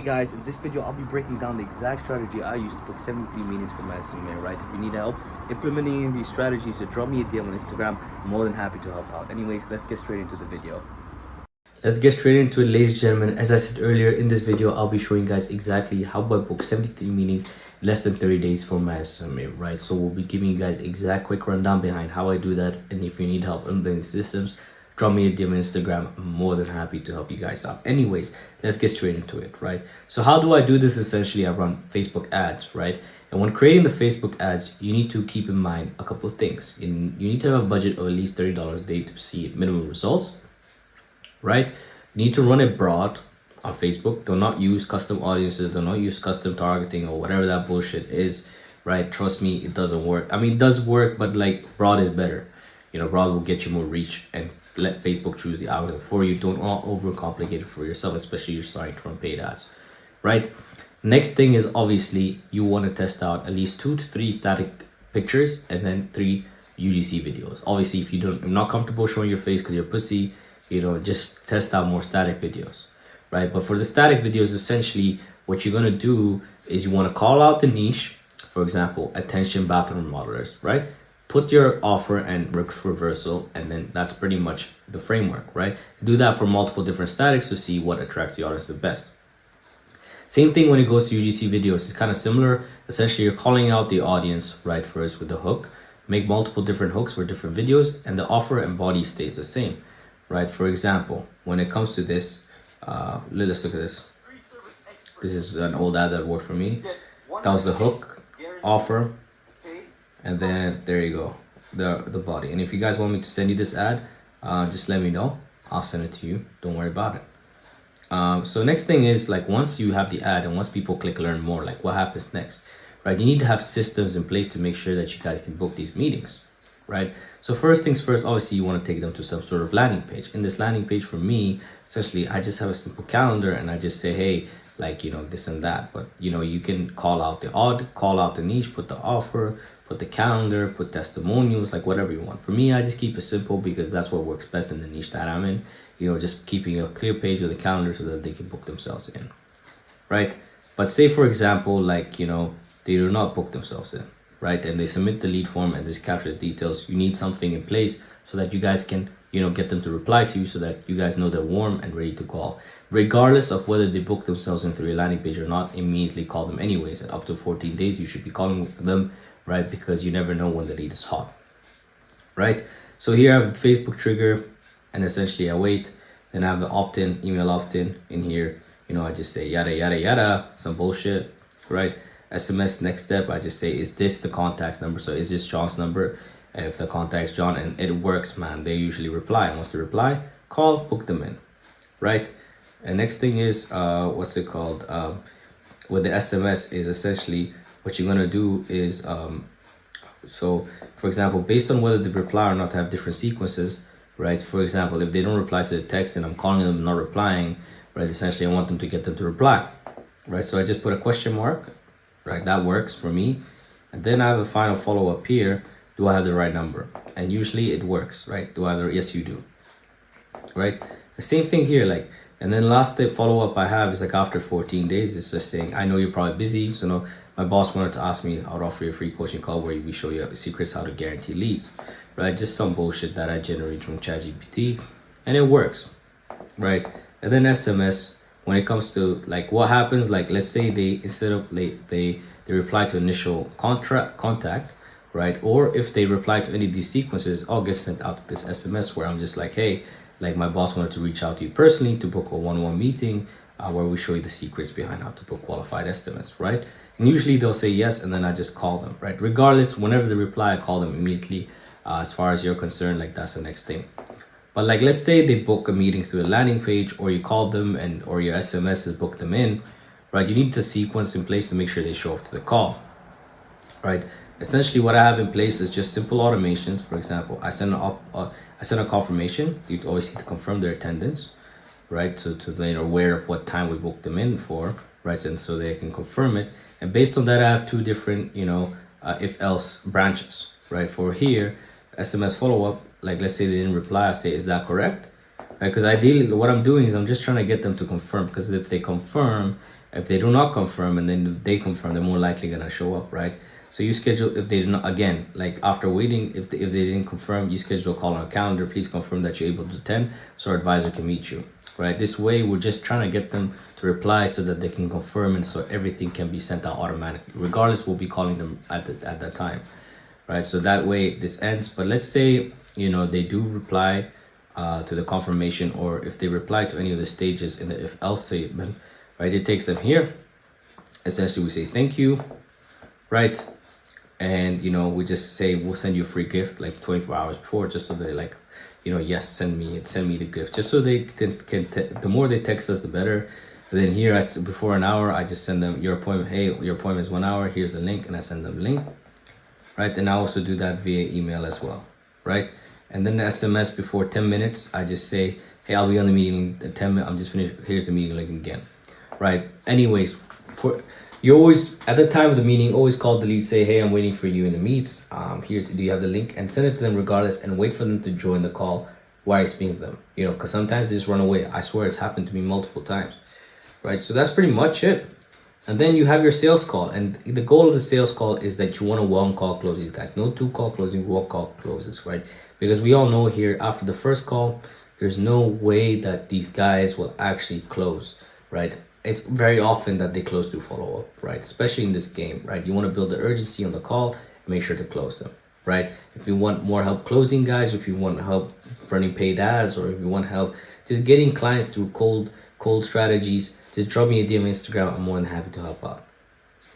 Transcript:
Hey guys, in this video I'll be breaking down the exact strategy I used to book 73 meetings for my SMMA, right? If you need help implementing these strategies, so drop me a DM on Instagram. I'm more than happy to help out. Anyways, let's get straight into the video. Let's get straight into it, ladies and gentlemen. As I said earlier, in this video I'll be showing you guys exactly how I book 73 meetings in less than 30 days for my SMMA, right? So we'll be giving you guys exact quick rundown behind how I do that, and if you need help implementing systems, drop me a DM on Instagram. I'm more than happy to help you guys out. Anyways, let's get straight into it, right? So how do I do this? Essentially, I run Facebook ads, right? And when creating the Facebook ads, you need to keep in mind a couple of things. You need to have a budget of at least $30 a day to see minimum results, right? You need to run it broad on Facebook. Do not use custom audiences. Do not use custom targeting or whatever that bullshit is, right? Trust me, it doesn't work. I mean, it does work, but like broad is better. You know, broad will get you more reach and let Facebook choose the algorithm for you. Don't overcomplicate it for yourself, especially you're starting to run paid ads, right? Next thing is obviously you want to test out at least 2 to 3 static pictures and then 3 UGC videos. Obviously, if you're not comfortable showing your face because you're pussy, you know, just test out more static videos, right? But for the static videos, essentially what you're going to do is you want to call out the niche. For example, attention bathroom remodelers, right? Put your offer and risk reversal, and then that's pretty much the framework, right? Do that for multiple different statics to see what attracts the audience the best. Same thing when it goes to UGC videos. It's kind of similar. Essentially, you're calling out the audience, right, first with the hook. Make multiple different hooks for different videos, and the offer and body stays the same, right? For example, when it comes to this, let's look at this. This is an old ad that worked for me. That was the hook, offer, and then there you go, the body. And if you guys want me to send you this ad, just let me know. I'll send it to you. Don't worry about it. So next thing is, like, once you have the ad and once people click learn more, like what happens next, right? You need to have systems in place to make sure that you guys can book these meetings, right? So first things first, obviously you want to take them to some sort of landing page. In this landing page for me, essentially I just have a simple calendar and I just say, hey, like, you know, this and that. But you know, you can call out the odd, call out the niche, put the offer, put the calendar, put testimonials, like whatever you want. For me, I just keep it simple because that's what works best in the niche that I'm in. You know, just keeping a clear page with a calendar so that they can book themselves in, right? But say for example, like, you know, they do not book themselves in, right? And they submit the lead form and just capture the details. You need something in place so that you guys can, you know, get them to reply to you so that you guys know they're warm and ready to call. Regardless of whether they book themselves in through your landing page or not, immediately call them anyways. At up to 14 days, you should be calling them, right? Because you never know when the lead is hot, right? So here I have the Facebook trigger, and essentially I wait. Then I have the opt-in, email opt-in in here. You know, I just say yada, yada, yada, some bullshit, right? SMS next step, I just say, is this the contact's number? So is this John's number? And if the contact's John and it works, man, they usually reply. And once they reply, call, book them in, right? And next thing is, what's it called? With the SMS is essentially what you're gonna do is, so for example, based on whether they reply or not, have different sequences, right? For example, if they don't reply to the text and I'm calling them not replying, right? Essentially, I want them to get them to reply, right? So I just put a question mark, right? That works for me. And then I have a final follow-up here. Do I have the right number? And usually it works, right? Do I have the, yes, you do, right? The same thing here, like, and then last step follow-up I have is like after 14 days, it's just saying, I know you're probably busy. So no, my boss wanted to ask me, I'll offer you a free coaching call where we show you secrets how to guarantee leads, right? Just some bullshit that I generate from ChatGPT, and it works, right? And then SMS, when it comes to like what happens, like let's say they, instead of they reply to initial contact, right? Or if they reply to any of these sequences, I'll get sent out to this SMS where I'm just like, hey, like my boss wanted to reach out to you personally to book a one-on-one meeting where we show you the secrets behind how to book qualified estimates, right? And usually they'll say yes, and then I just call them, right? Regardless, whenever they reply, I call them immediately. As far as you're concerned, like that's the next thing. But like, let's say they book a meeting through a landing page, or you call them and or your SMS has booked them in, right? You need the sequence in place to make sure they show up to the call, right? Essentially, what I have in place is just simple automations. For example, I send a confirmation. You always need to confirm their attendance, right? So they're aware of what time we booked them in for, right? And so they can confirm it. And based on that, I have 2 different, you know, if else branches, right? For here, SMS follow up. Like, let's say they didn't reply, I say, is that correct? Right? Because ideally, what I'm doing is I'm just trying to get them to confirm. Because if they confirm If they do not confirm and then they confirm, they're more likely gonna show up, right? So you schedule, if they do not, again, like after waiting, if they didn't confirm, you schedule a call on a calendar. Please confirm that you're able to attend so our advisor can meet you, right? This way, we're just trying to get them to reply so that they can confirm, and so everything can be sent out automatically. Regardless, we'll be calling them at that time, right? So that way this ends. But let's say, you know, they do reply to the confirmation, or if they reply to any of the stages in the if else statement, right? It takes them here. Essentially, we say thank you, right? And you know, we just say we'll send you a free gift like 24 hours before, just so they like, you know, yes, send me the gift, just so they can the more they text us, the better. And then here, before an hour, I just send them your appointment. Hey, your appointment is 1 hour. Here's the link, and I send them the link, right? And I also do that via email as well, right? And then the SMS before 10 minutes, I just say, hey, I'll be on the meeting in 10 minutes. I'm just finished. Here's the meeting link again, right? Anyways, for you always, at the time of the meeting, always call the lead, say, hey, I'm waiting for you in the meets. Do you have the link? And send it to them regardless, and wait for them to join the call while you're speaking to them. You know, because sometimes they just run away. I swear it's happened to me multiple times, right? So that's pretty much it. And then you have your sales call. And the goal of the sales call is that you want to one call close these guys. No 2 call closing, 1 call closes, right? Because we all know here, after the first call, there's no way that these guys will actually close, right? It's very often that they close through follow-up, right? Especially in this game, right? You want to build the urgency on the call and make sure to close them, right? If you want more help closing guys, if you want help running paid ads, or if you want help just getting clients through cold strategies, just drop me a DM on Instagram. I'm more than happy to help out.